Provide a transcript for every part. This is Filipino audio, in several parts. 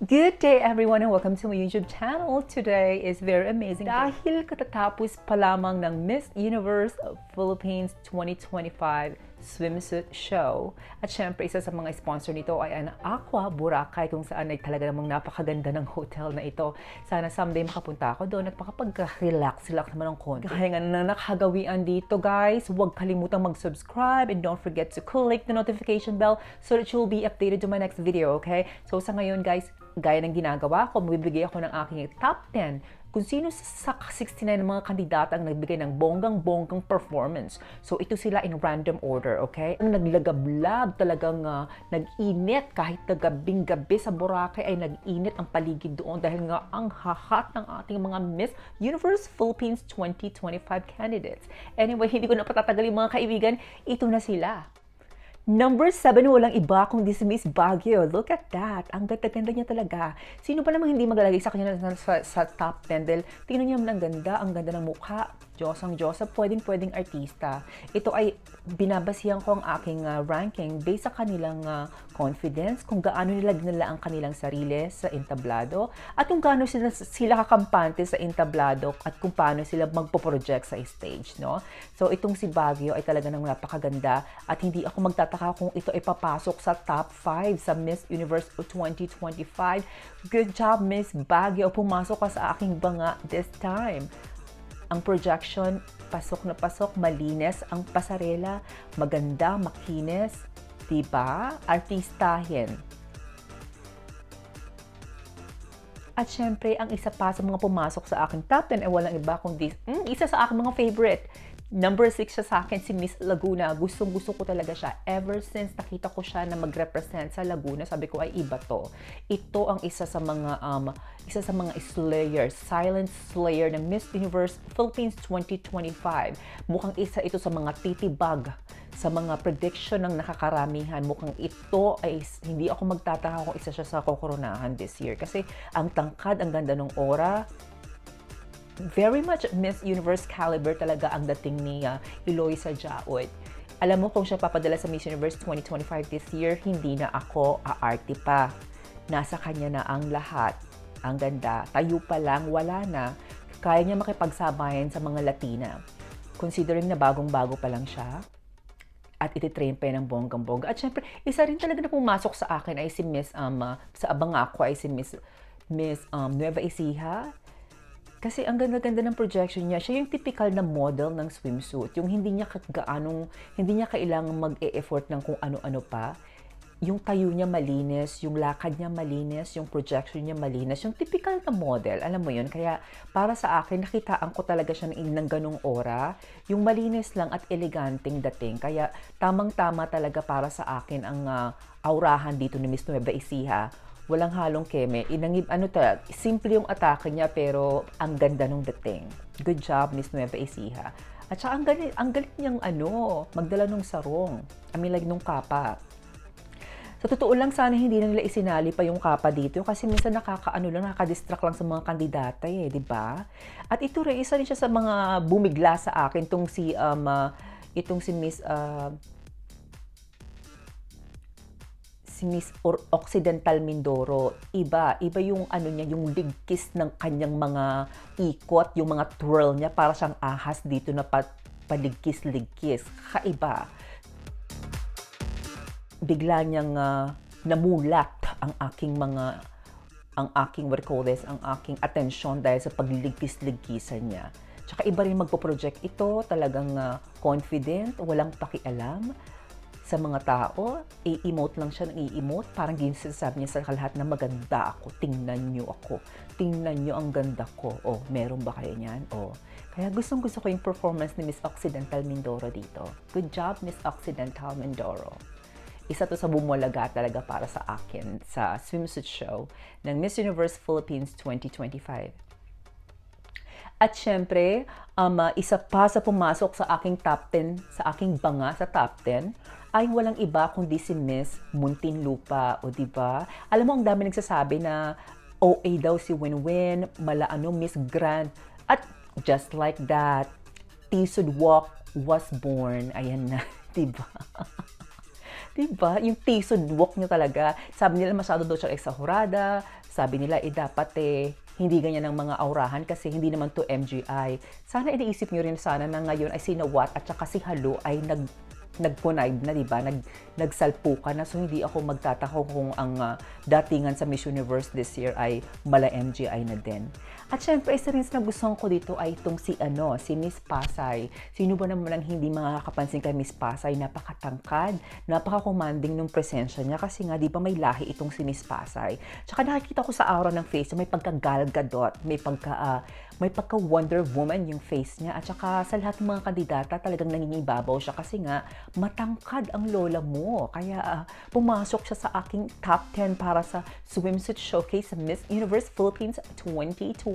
Good day everyone and welcome to my YouTube channel. Today is very amazing dahil katatapos pa lamang ng Miss Universe Philippines 2025 swimsuit show. At syempre isa sa mga sponsor nito ay ang Aqua Boracay kung saan ay talaga namang napakaganda ng hotel na ito. Sana someday makapunta ako doon at makapag-relax naman ng konti. Kaya nga na nakagawian dito guys, huwag kalimutang mag-subscribe and don't forget to click the notification bell so that you'll be updated to my next video, okay? So sa ngayon guys, gaya ng ginagawa ko, magbibigay ako ng aking top 10 kung sino sa 69 ng mga kandidata ang nagbigay ng bonggang-bonggang performance. So ito sila in random order, okay? Ang naglagablab talagang nag-init kahit na gabing-gabi sa Boracay ay nag-init ang paligid doon dahil nga ang hahat ng ating mga Miss Universe Philippines 2025 candidates. Anyway, hindi ko na patatagalin mga kaibigan, ito na sila. Number 7, walang iba kundi si Miss Baguio. Look at that. Ang ganda-ganda niya talaga. Sino pa namang hindi maglalagay sa kanya sa top 10 dahil tingnan niyo ang ganda ng mukha. Diyosang-Diyosa, pwedeng artista. Ito ay binabasihan ko ang aking ranking based sa kanilang confidence, kung gaano nila dinala ang kanilang sarili sa entablado, at kung gaano sila kakampante sa entablado at kung paano sila magpo-project sa stage, no? So itong si Baguio ay talaga nang napakaganda at hindi ako magtataka kung ito ay papasok sa top 5 sa Miss Universe 2025. Good job, Miss Baguio. Pumasok ka sa aking banga this time. Ang projection, pasok na pasok, malinis ang pasarela, maganda, makinis, diba? Artistahin. At syempre, ang isa pa sa mga pumasok sa aking top 10 ay walang iba kundi isa sa aking mga favorite. Number 6 siya sa akin, si Miss Laguna. Gustong-gusto ko talaga siya. Ever since nakita ko siya na mag-represent sa Laguna, sabi ko ay iba to. Ito ang isa sa mga slayer, silent slayer ng Miss Universe Philippines 2025. Mukhang isa ito sa mga titibag sa mga prediction ng nakakaramihan. Mukhang ito ay hindi ako magtataka kung isa siya sa kokoronahan this year. Kasi ang tangkad, ang ganda ng aura, very much Miss Universe caliber talaga ang dating ni Eloisa Jaot. Alam mo kung siya papadala sa Miss Universe 2025 this year, hindi na ako aarte pa. Nasa kanya na ang lahat. Ang ganda. Tayo pa lang, wala na. Kaya niya makipagsabayan sa mga Latina. Considering na bagong-bago pa lang siya. At ititrain pa yan ng bonggang-bongga. At syempre, isa rin talaga na pumasok sa akin ay si Miss, sa abang ako ay si Miss Nueva Ecija. Kasi ang ganda-ganda ng projection niya. Siya yung typical na model ng swimsuit. Yung hindi niya kailangang mag-e-effort ng kung ano-ano pa. Yung tayo niya malinis, yung lakad niya malinis, yung projection niya malinis. Yung typical na model. Alam mo yun? Kaya para sa akin, nakitaan ko talaga siya ng ganong aura. Yung malinis lang at eleganteng dating. Kaya tamang-tama talaga para sa akin ang aurahan dito ni Miss Nueva Ecija. Walang halong keme. Simple yung atake niya pero ang ganda nung dating. Good job, Miss Nueva Ecija. At saka ang galit niyang magdala nung sarong. Nung kapa. Sa totoo lang, sana hindi na nila isinali pa yung kapa dito kasi minsan nakaka-distract lang sa mga kandidata di ba? At ito rin, isa rin siya sa mga bumigla sa akin, itong si Miss Occidental Mindoro. Iba yung niya, yung ligkis ng kanyang mga ikot, yung mga twirl niya, para siyang ahas dito na paligkis-ligkis. Kaiba. Bigla niyang namulat ang aking atensyon dahil sa pagligkis-ligkisan niya. Tsaka iba rin magpo-project ito, talagang confident, walang pakialam sa mga tao, i-emote lang siya ng i-emote, parang sinasabi niya sa lahat na maganda ako, tingnan niyo ang ganda ko. Meron ba kayo niyan? Kaya gustong-gusto ko yung performance ni Miss Occidental Mindoro dito. Good job, Miss Occidental Mindoro. Isa to sa bumulaga talaga para sa akin sa swimsuit show ng Miss Universe Philippines 2025. At syempre, isa pa sa pumasok sa aking top 10, sa aking banga sa top 10, ay walang iba kundi si Miss Muntinlupa, diba? Alam mo, ang dami nagsasabi na OA daw si Winwin, Miss Grand, at just like that, Tisod Walk was born. Ayan na, diba? Diba? Yung tisod walk niya talaga. Sabi nila masyado daw siyang exagerada. Sabi nila, dapat hindi ganyan ang mga aurahan kasi hindi naman to MGI. Sana iniisip niyo rin sana na ngayon ay si Nawat at saka si Halu ay nag-connive na, di ba? Nagsalpukan na. So, hindi ako magtataka kung ang datingan sa Miss Universe this year ay mala MGI na din. At syempre, isa rin sa nagustuhan ko dito ay itong si Miss Pasay. Sino ba naman ang hindi makakapansin kay Miss Pasay? Napakatangkad, napaka-commanding ng presensya niya kasi nga, di ba may lahi itong si Miss Pasay. Tsaka nakikita ko sa aura ng face, may pagka-Gal Gadot, may pagka Wonder Woman yung face niya. At saka sa lahat ng mga kandidata, talagang nangingibabaw siya kasi nga, matangkad ang lola mo. Kaya pumasok siya sa aking top 10 para sa swimsuit showcase sa Miss Universe Philippines 2025.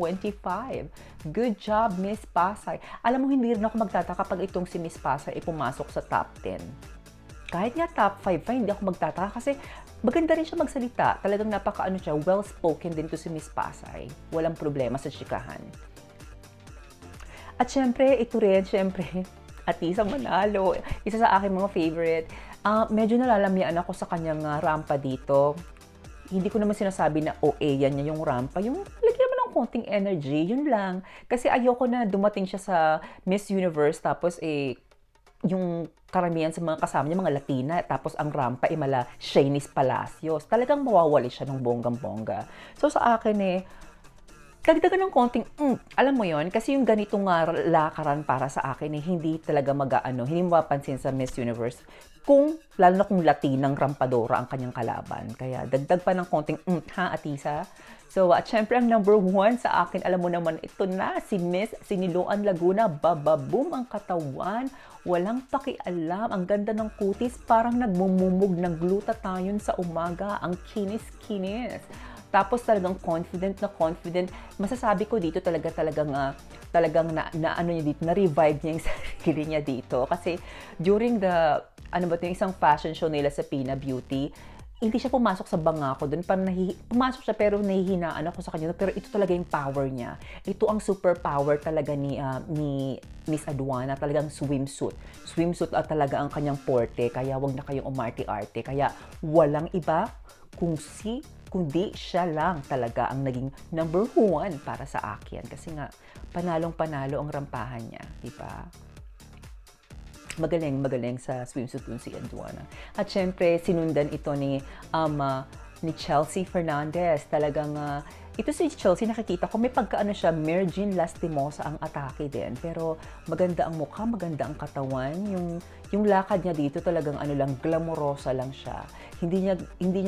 Good job, Miss Pasay. Alam mo, hindi rin ako magtataka pag itong si Miss Pasay ay pumasok sa top 10. Kahit nga top 5 pa, hindi ako magtataka kasi maganda rin siya magsalita. Talagang napaka-ano siya, well-spoken din to si Miss Pasay. Walang problema sa chikahan. At syempre, ito rin, Atisa Manalo. Isa sa aking mga favorite. Medyo nalalamian ako sa kanyang rampa dito. Hindi ko naman sinasabi na OA yan niya yung rampa. Yung lagyan naman ng konting energy, yun lang. Kasi ayoko na dumating siya sa Miss Universe tapos yung karamihan sa mga kasama niya, mga Latina, tapos ang rampa mala Shanice Palacios. Talagang mawawali siya ng bonggang-bongga. So sa akin dagdagan ng konting, alam mo yon kasi yung ganitong lakaran para sa akin hindi talaga hindi mapapansin sa Miss Universe lalo na kung Latinang rampadora ang kanyang kalaban. Kaya dagdag pa ng konting, Atisa? So, at syempre ang number 1 sa akin, alam mo naman, ito na, si Miss Siniloan Laguna, bababoom ang katawan, walang pakialam, ang ganda ng kutis, parang nagmumumog ng glutathione sa umaga, ang kinis-kinis. Tapos talagang confident na confident. Masasabi ko dito talagang ano niya dito, na-revive niya yung sarili niya dito. Kasi during yung isang fashion show nila sa Pina Beauty, hindi siya pumasok sa banga ko doon. Pumasok siya pero nahihinaan ako sa kanya. Pero ito talaga yung power niya. Ito ang superpower talaga ni Miss Aduana. Talagang swimsuit. Swimsuit talaga ang kanyang porte. Kaya wag na kayong umarte-arte. Kaya walang iba kundi siya lang talaga ang naging number 1 para sa akin. Kasi nga, panalong-panalo ang rampahan niya. Diba? Magaling sa swimsuit dun si Aduana. At syempre, sinundan ito ni Chelsea Fernandez. Talagang, ito si Chelsea, nakikita ko, may pagkaano siya, Mergin Lastimosa ang atake din. Pero maganda ang mukha, maganda ang katawan. Yung lakad niya dito talagang glamorosa lang siya. Hindi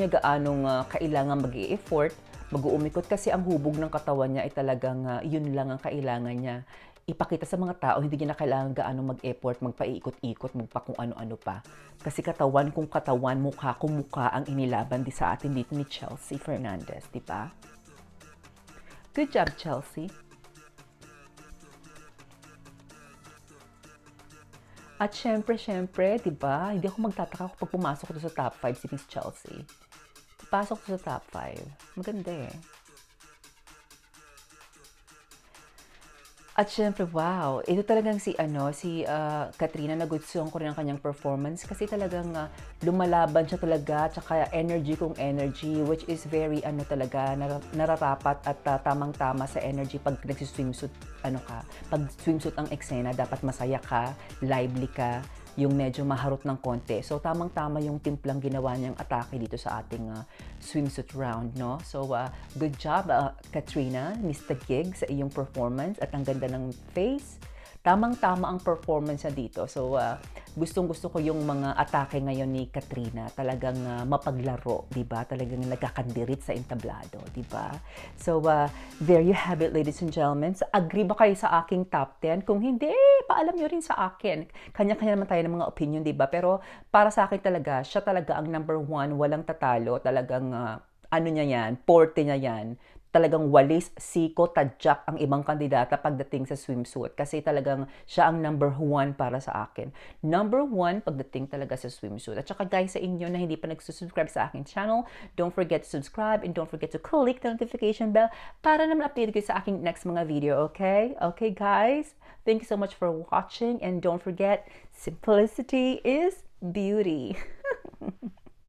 niya gaanong kailangan mag-i-effort, mag-uumikot kasi ang hubog ng katawan niya ay talagang yun lang ang kailangan niya. Ipakita sa mga tao, hindi niya na kailangan gaano mag-effort, magpaikot-ikot, kung ano-ano pa. Kasi katawan kung katawan, mukha kung mukha ang inilaban di sa atin dito ni Chelsea Fernandez, di ba? Good job, Chelsea. At syempre, di ba? Hindi ako magtataka kapag pumasok ko sa top 5 si Miss Chelsea. Pasok ko sa top 5. Maganda At syempre, wow, ito talagang si Katrina, nagustuhan ko rin ang kanyang performance kasi talagang lumalaban siya talaga, tsaka energy kung energy, which is very talaga, nararapat at tamang-tama sa energy pag nagsiswimsuit, pag swimsuit ang eksena, dapat masaya ka, lively ka, yung medyo maharot ng konti. So, tamang-tama yung timplang ginawa niyang atake dito sa ating swimsuit round, no? So, good job, Katrina, Mr. Gig, sa iyong performance at ang ganda ng face. Tamang-tama ang performance niya dito. So, gustong-gusto ko yung mga atake ngayon ni Katrina. Talagang mapaglaro, di ba? Talagang nagkakandirit sa entablado, di ba? So, there you have it, ladies and gentlemen. So, agree ba kayo sa aking top 10? Kung hindi, paalam nyo rin sa akin. Kanya-kanya naman tayo ng mga opinion, di ba? Pero para sa akin talaga, siya talaga ang number 1, walang tatalo. Talagang, niya yan, porte niya yan. Talagang walis, siko, tadyak ang ibang kandidata pagdating sa swimsuit. Kasi talagang siya ang number 1 para sa akin. Number 1 pagdating talaga sa swimsuit. At saka guys, sa inyo na hindi pa nagsusubscribe sa aking channel, don't forget to subscribe and don't forget to click the notification bell para naman update kayo sa aking next mga video, okay? Okay guys, thank you so much for watching and don't forget, simplicity is beauty.